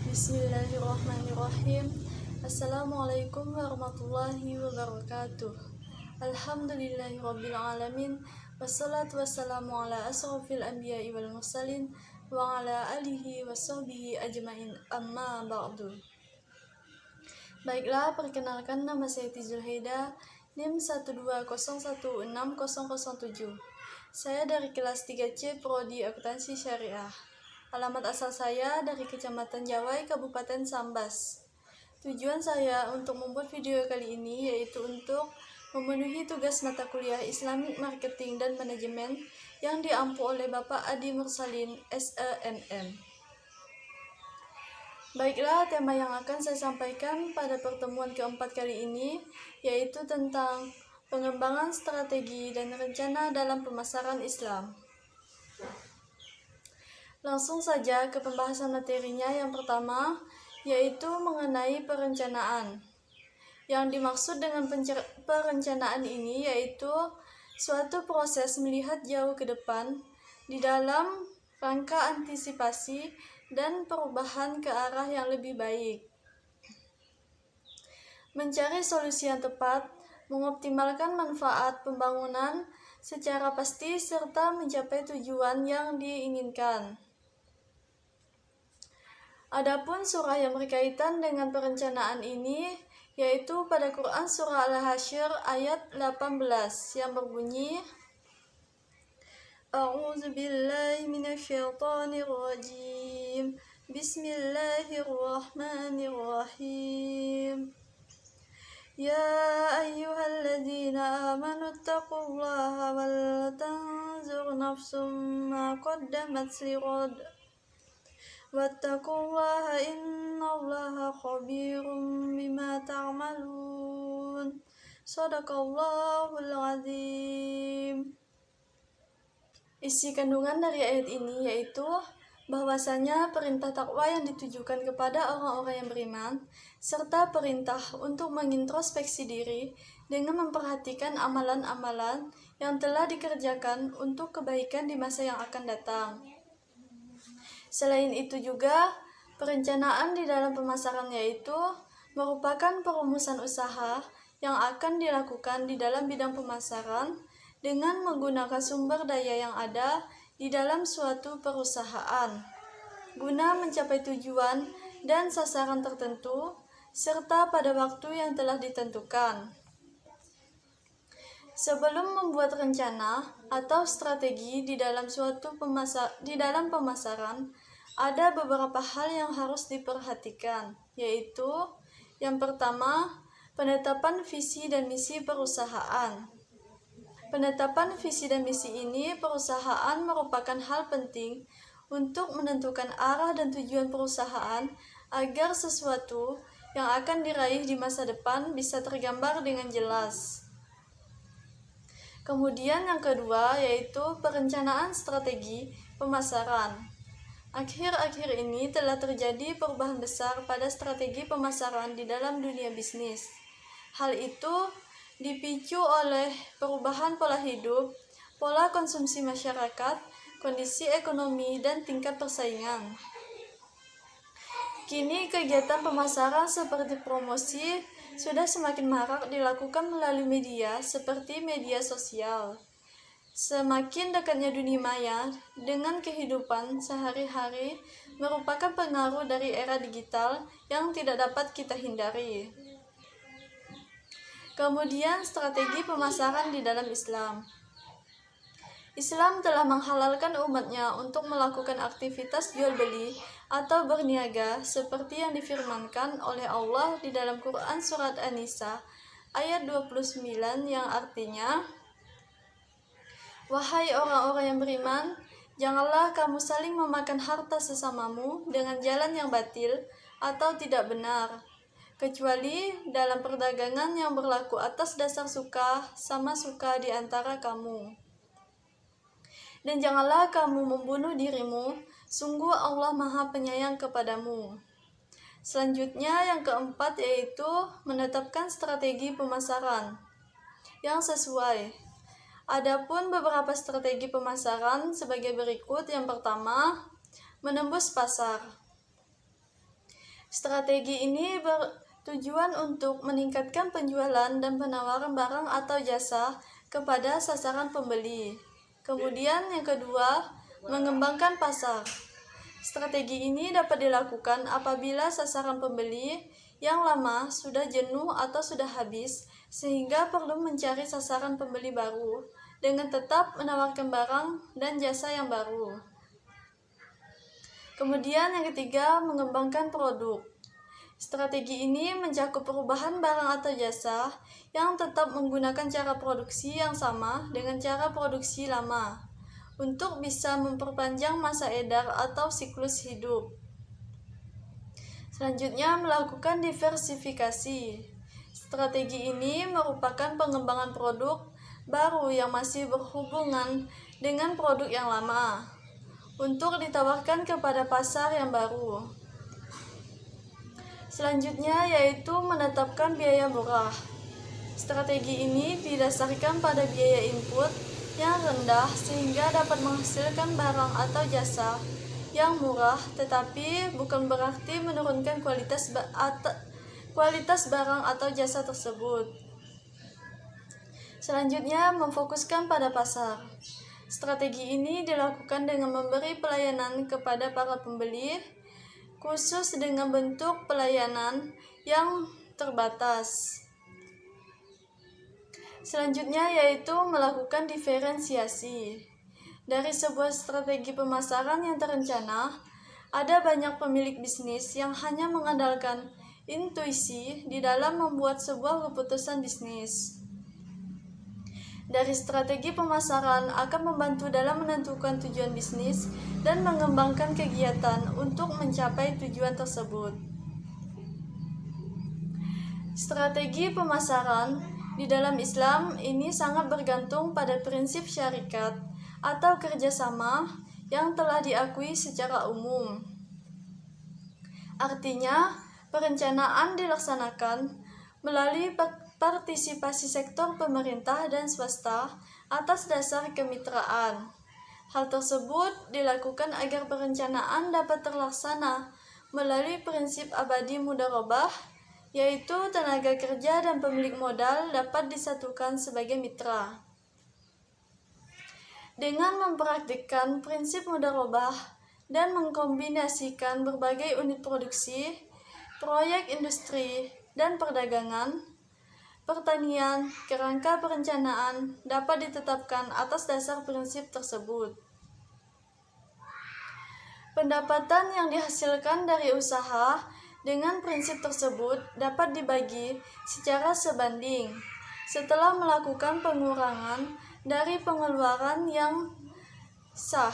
Bismillahirrahmanirrahim. Assalamualaikum warahmatullahi wabarakatuh. Alhamdulillahirrabbilalamin. Wassalatu wassalamu ala asrafil anbiya'i wal mursalin wa ala alihi wa sahbihi ajmain, amma ba'du. Baiklah, perkenalkan, nama saya Zulhaida, NIM 120160007. Saya dari kelas 3C Prodi Akuntansi Syariah. Alamat asal saya dari Kecamatan Jawai, Kabupaten Sambas. Tujuan saya untuk membuat video kali ini yaitu untuk memenuhi tugas mata kuliah Islamic Marketing dan Manajemen yang diampu oleh Bapak Adi Mursalin, SENM. Baiklah, tema yang akan saya sampaikan pada pertemuan keempat kali ini yaitu tentang pengembangan strategi dan rencana dalam pemasaran Islam. Langsung saja ke pembahasan materinya. Yang pertama, yaitu mengenai perencanaan. Yang dimaksud dengan perencanaan ini yaitu suatu proses melihat jauh ke depan di dalam rangka antisipasi dan perubahan ke arah yang lebih baik. Mencari solusi yang tepat, mengoptimalkan manfaat pembangunan secara pasti serta mencapai tujuan yang diinginkan. Adapun surah yang berkaitan dengan perencanaan ini yaitu pada Quran surah Al-Hasyr ayat 18 yang berbunyi A'udzubillahi minasyaitonirrajim. Bismillahirrahmanirrahim. Ya ayyuhalladzina amanu taqullaha wal tanzur nafsum ma qaddamat lighad. Wattaqullaha innallaha khabirum bima ta'malun. Shadaqallahul azim. Isi kandungan dari ayat ini yaitu bahwasanya perintah takwa yang ditujukan kepada orang-orang yang beriman serta perintah untuk mengintrospeksi diri dengan memperhatikan amalan-amalan yang telah dikerjakan untuk kebaikan di masa yang akan datang. Selain itu juga, perencanaan di dalam pemasaran yaitu merupakan perumusan usaha yang akan dilakukan di dalam bidang pemasaran dengan menggunakan sumber daya yang ada di dalam suatu perusahaan guna mencapai tujuan dan sasaran tertentu serta pada waktu yang telah ditentukan. Sebelum membuat rencana atau strategi di dalam pemasaran, ada beberapa hal yang harus diperhatikan, yaitu yang pertama, penetapan visi dan misi perusahaan. Penetapan visi dan misi ini perusahaan merupakan hal penting untuk menentukan arah dan tujuan perusahaan agar sesuatu yang akan diraih di masa depan bisa tergambar dengan jelas. Kemudian yang kedua yaitu perencanaan strategi pemasaran. Akhir-akhir ini telah terjadi perubahan besar pada strategi pemasaran di dalam dunia bisnis. Hal itu dipicu oleh perubahan pola hidup, pola konsumsi masyarakat, kondisi ekonomi, dan tingkat persaingan. Kini kegiatan pemasaran seperti promosi sudah semakin marak dilakukan melalui media seperti media sosial. Semakin dekatnya dunia maya dengan kehidupan sehari-hari merupakan pengaruh dari era digital yang tidak dapat kita hindari. Kemudian strategi pemasaran di dalam Islam. Islam telah menghalalkan umatnya untuk melakukan aktivitas jual beli atau berniaga seperti yang difirmankan oleh Allah di dalam Quran surat An-Nisa ayat 29 yang artinya, wahai orang-orang yang beriman, janganlah kamu saling memakan harta sesamamu dengan jalan yang batil atau tidak benar, kecuali dalam perdagangan yang berlaku atas dasar suka sama suka di antara kamu. Dan janganlah kamu membunuh dirimu, sungguh Allah Maha Penyayang kepadamu. Selanjutnya yang keempat yaitu menetapkan strategi pemasaran yang sesuai. Adapun beberapa strategi pemasaran sebagai berikut. Yang pertama, menembus pasar. Strategi ini bertujuan untuk meningkatkan penjualan dan penawaran barang atau jasa kepada sasaran pembeli. Kemudian yang kedua, mengembangkan pasar. Strategi ini dapat dilakukan apabila sasaran pembeli yang lama sudah jenuh atau sudah habis, sehingga perlu mencari sasaran pembeli baru dengan tetap menawarkan barang dan jasa yang baru. Kemudian yang ketiga, mengembangkan produk. Strategi ini mencakup perubahan barang atau jasa yang tetap menggunakan cara produksi yang sama dengan cara produksi lama untuk bisa memperpanjang masa edar atau siklus hidup. Selanjutnya, melakukan diversifikasi. Strategi ini merupakan pengembangan produk baru yang masih berhubungan dengan produk yang lama untuk ditawarkan kepada pasar yang baru. Selanjutnya yaitu menetapkan biaya murah. Strategi ini didasarkan pada biaya input yang rendah sehingga dapat menghasilkan barang atau jasa yang murah, tetapi bukan berarti menurunkan kualitas barang atau jasa tersebut. Selanjutnya, memfokuskan pada pasar. Strategi ini dilakukan dengan memberi pelayanan kepada para pembeli, khusus dengan bentuk pelayanan yang terbatas. Selanjutnya yaitu melakukan diferensiasi. Dari sebuah strategi pemasaran yang terencana, ada banyak pemilik bisnis yang hanya mengandalkan intuisi di dalam membuat sebuah keputusan bisnis. Dari strategi pemasaran akan membantu dalam menentukan tujuan bisnis dan mengembangkan kegiatan untuk mencapai tujuan tersebut. Strategi pemasaran di dalam Islam ini sangat bergantung pada prinsip syarikat atau kerjasama yang telah diakui secara umum. Artinya, perencanaan dilaksanakan melalui partisipasi sektor pemerintah dan swasta atas dasar kemitraan. Hal tersebut dilakukan agar perencanaan dapat terlaksana melalui prinsip abadi mudharabah, yaitu tenaga kerja dan pemilik modal dapat disatukan sebagai mitra. Dengan mempraktikkan prinsip mudharabah dan mengkombinasikan berbagai unit produksi, proyek industri, dan perdagangan, pertanian, kerangka perencanaan dapat ditetapkan atas dasar prinsip tersebut. Pendapatan yang dihasilkan dari usaha dengan prinsip tersebut dapat dibagi secara sebanding setelah melakukan pengurangan dari pengeluaran yang sah.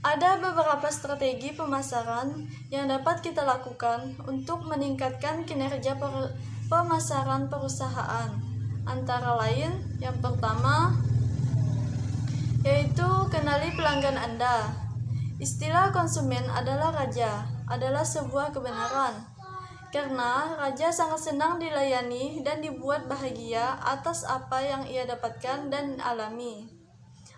Ada beberapa strategi pemasaran yang dapat kita lakukan untuk meningkatkan kinerja pemasaran perusahaan. Antara lain, yang pertama yaitu kenali pelanggan Anda. Istilah konsumen adalah raja, adalah sebuah kebenaran. Karena raja sangat senang dilayani dan dibuat bahagia atas apa yang ia dapatkan dan alami.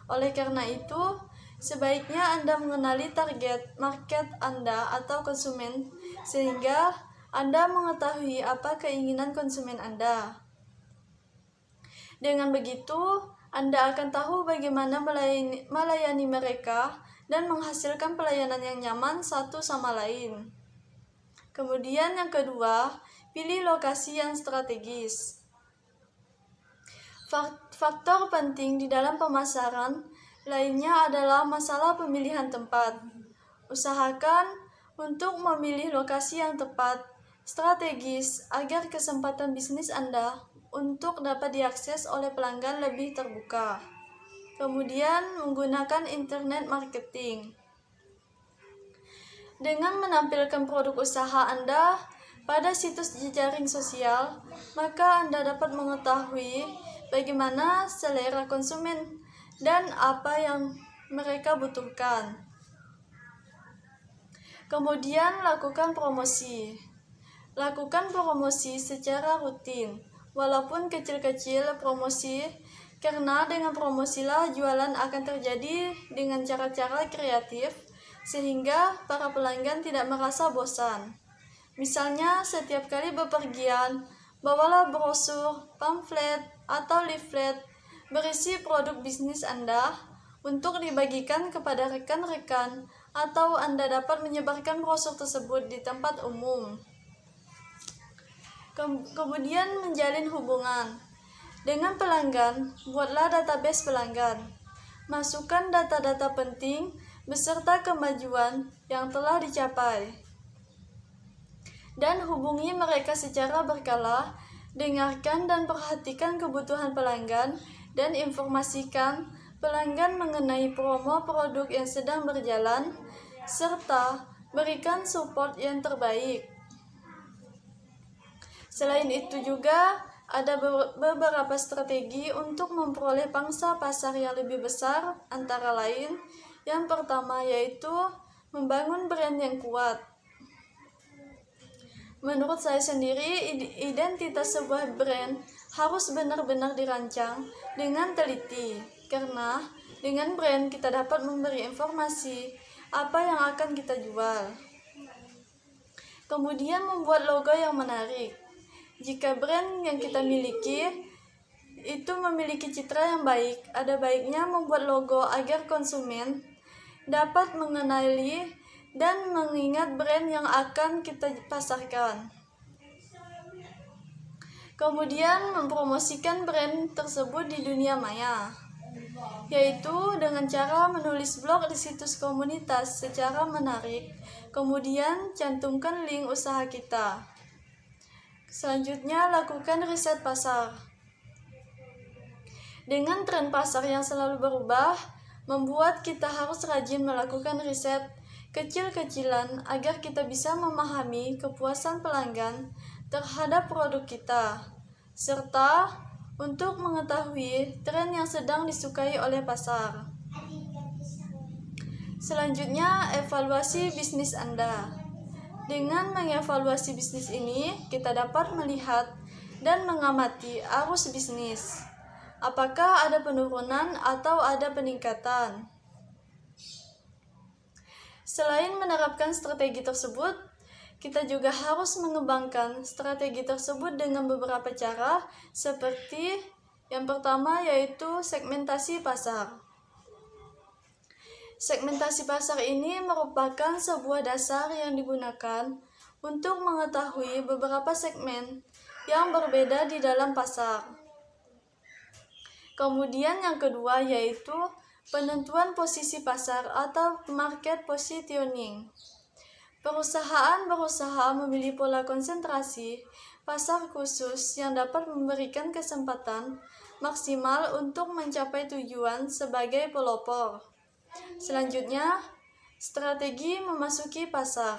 Oleh karena itu, sebaiknya Anda mengenali target market Anda atau konsumen, sehingga Anda mengetahui apa keinginan konsumen Anda. Dengan begitu, Anda akan tahu bagaimana melayani mereka dan menghasilkan pelayanan yang nyaman satu sama lain. Kemudian yang kedua, pilih lokasi yang strategis. Faktor penting di dalam pemasaran lainnya adalah masalah pemilihan tempat. Usahakan untuk memilih lokasi yang tepat, strategis, agar kesempatan bisnis Anda untuk dapat diakses oleh pelanggan lebih terbuka. Kemudian, menggunakan internet marketing. Dengan menampilkan produk usaha Anda pada situs jejaring sosial, maka Anda dapat mengetahui bagaimana selera konsumen dan apa yang mereka butuhkan. Kemudian, lakukan promosi. Lakukan promosi secara rutin, walaupun kecil-kecil promosi, karena dengan promosilah jualan akan terjadi dengan cara-cara kreatif, sehingga para pelanggan tidak merasa bosan. Misalnya, setiap kali bepergian, bawalah brosur, pamflet, atau leaflet berisi produk bisnis Anda untuk dibagikan kepada rekan-rekan, atau Anda dapat menyebarkan brosur tersebut di tempat umum. Kemudian menjalin hubungan. Dengan pelanggan, buatlah database pelanggan. Masukkan data-data penting beserta kemajuan yang telah dicapai. Dan hubungi mereka secara berkala, dengarkan dan perhatikan kebutuhan pelanggan, dan informasikan pelanggan mengenai promo produk yang sedang berjalan, serta berikan support yang terbaik. Selain itu juga, ada beberapa strategi untuk memperoleh pangsa pasar yang lebih besar, antara lain, yang pertama yaitu membangun brand yang kuat. Menurut saya sendiri, identitas sebuah brand harus benar-benar dirancang dengan teliti, karena dengan brand kita dapat memberi informasi apa yang akan kita jual. Kemudian membuat logo yang menarik. Jika brand yang kita miliki itu memiliki citra yang baik, ada baiknya membuat logo agar konsumen dapat mengenali dan mengingat brand yang akan kita pasarkan. Kemudian mempromosikan brand tersebut di dunia maya, yaitu dengan cara menulis blog di situs komunitas secara menarik, kemudian cantumkan link usaha kita. Selanjutnya, lakukan riset pasar. Dengan tren pasar yang selalu berubah, membuat kita harus rajin melakukan riset kecil-kecilan agar kita bisa memahami kepuasan pelanggan terhadap produk kita, serta untuk mengetahui tren yang sedang disukai oleh pasar. Selanjutnya, evaluasi bisnis Anda. Dengan mengevaluasi bisnis ini, kita dapat melihat dan mengamati arus bisnis. Apakah ada penurunan atau ada peningkatan? Selain menerapkan strategi tersebut, kita juga harus mengembangkan strategi tersebut dengan beberapa cara, seperti yang pertama yaitu segmentasi pasar. Segmentasi pasar ini merupakan sebuah dasar yang digunakan untuk mengetahui beberapa segmen yang berbeda di dalam pasar. Kemudian yang kedua yaitu penentuan posisi pasar atau market positioning. Perusahaan berusaha memilih pola konsentrasi pasar khusus yang dapat memberikan kesempatan maksimal untuk mencapai tujuan sebagai pelopor. Selanjutnya, strategi memasuki pasar.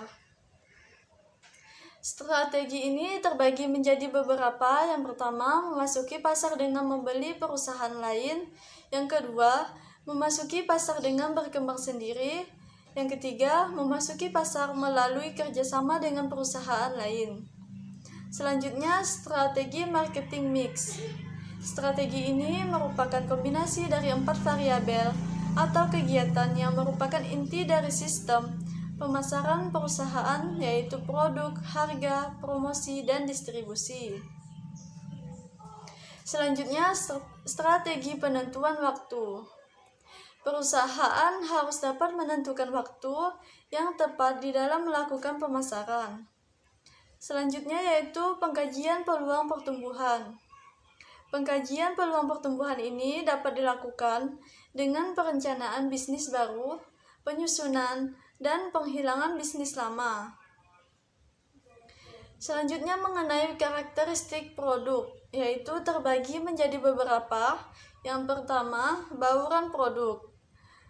Strategi ini terbagi menjadi beberapa. Yang pertama, memasuki pasar dengan membeli perusahaan lain. Yang kedua, memasuki pasar dengan berkembang sendiri. Yang ketiga, memasuki pasar melalui kerjasama dengan perusahaan lain. Selanjutnya, strategi marketing mix. Strategi ini merupakan kombinasi dari 4 variabel atau kegiatan yang merupakan inti dari sistem pemasaran perusahaan, yaitu produk, harga, promosi, dan distribusi. Selanjutnya, strategi penentuan waktu. Perusahaan harus dapat menentukan waktu yang tepat di dalam melakukan pemasaran. Selanjutnya yaitu pengkajian peluang pertumbuhan. Pengkajian peluang pertumbuhan ini dapat dilakukan dengan perencanaan bisnis baru, penyusunan, dan penghilangan bisnis lama. Selanjutnya mengenai karakteristik produk, yaitu terbagi menjadi beberapa. Yang pertama, bauran produk.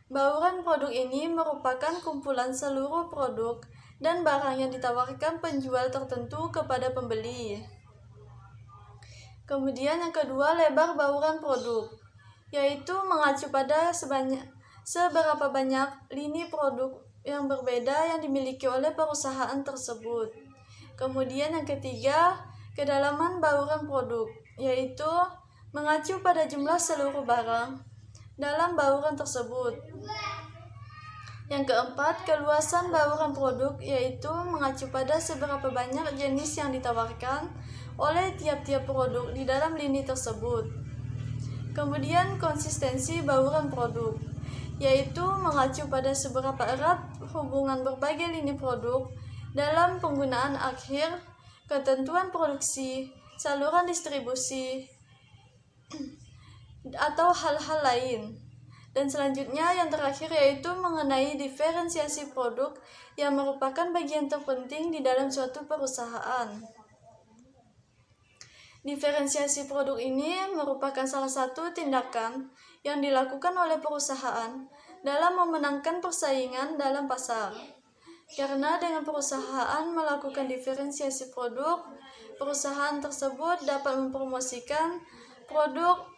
Bauran produk ini merupakan kumpulan seluruh produk dan barang yang ditawarkan penjual tertentu kepada pembeli. Kemudian yang kedua, lebar bauran produk, yaitu mengacu pada seberapa banyak lini produk yang berbeda yang dimiliki oleh perusahaan tersebut. Kemudian yang ketiga, kedalaman bauran produk, yaitu mengacu pada jumlah seluruh barang dalam bauran tersebut. Yang keempat, keluasan bauran produk, yaitu mengacu pada seberapa banyak jenis yang ditawarkan oleh tiap-tiap produk di dalam lini tersebut. Kemudian, konsistensi bauran produk, yaitu mengacu pada seberapa erat hubungan berbagai lini produk dalam penggunaan akhir, ketentuan produksi, saluran distribusi, atau hal-hal lain. Dan selanjutnya yang terakhir yaitu mengenai diferensiasi produk yang merupakan bagian terpenting di dalam suatu perusahaan. Diferensiasi produk ini merupakan salah satu tindakan yang dilakukan oleh perusahaan dalam memenangkan persaingan dalam pasar. Karena dengan perusahaan melakukan diferensiasi produk, perusahaan tersebut dapat mempromosikan produk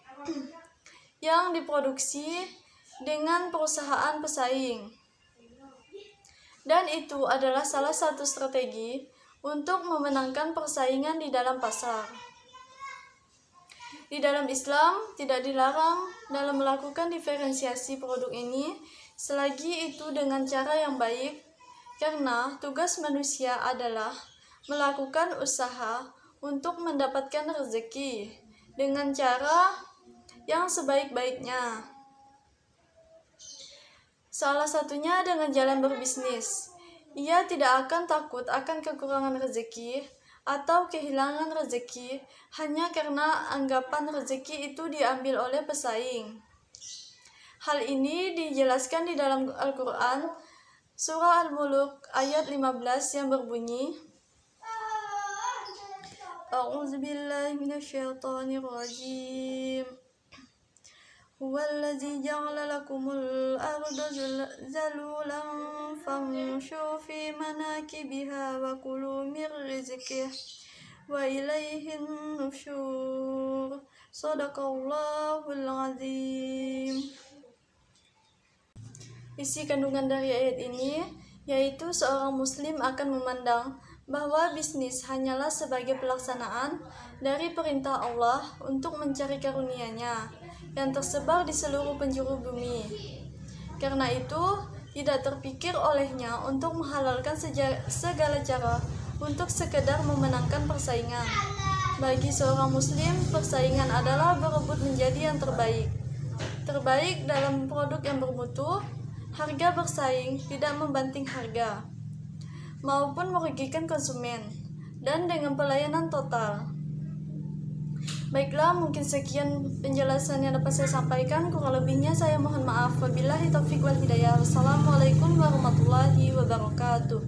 yang diproduksi dengan perusahaan pesaing. Dan itu adalah salah satu strategi untuk memenangkan persaingan di dalam pasar. Di dalam Islam, tidak dilarang dalam melakukan diferensiasi produk ini selagi itu dengan cara yang baik, karena tugas manusia adalah melakukan usaha untuk mendapatkan rezeki dengan cara yang sebaik-baiknya. Salah satunya dengan jalan berbisnis. Ia tidak akan takut akan kekurangan rezeki atau kehilangan rezeki hanya karena anggapan rezeki itu diambil oleh pesaing. Hal ini dijelaskan di dalam Al-Quran, surah Al-Muluk ayat 15 yang berbunyi, A'udzubillahi minasyaitonirrajim. Huwallazi ja'ala lakumul arda zalulan famshu fi manakibiha wa kulu mir rizqih wa ilaihin nusyur. Shadaqallahul azim. Isi kandungan dari ayat ini yaitu seorang muslim akan memandang bahwa bisnis hanyalah sebagai pelaksanaan dari perintah Allah untuk mencari karunia-Nya yang tersebar di seluruh penjuru bumi. Karena itu, tidak terpikir olehnya untuk menghalalkan segala cara untuk sekedar memenangkan persaingan. Bagi seorang muslim, persaingan adalah berebut menjadi yang terbaik. Terbaik dalam produk yang bermutu, harga bersaing tidak membanting harga, maupun merugikan konsumen, dan dengan pelayanan total. Baiklah, mungkin sekian penjelasan yang dapat saya sampaikan. Kurang lebihnya saya mohon maaf. Wabillahi taufiq wal hidayah. Wassalamualaikum warahmatullahi wabarakatuh.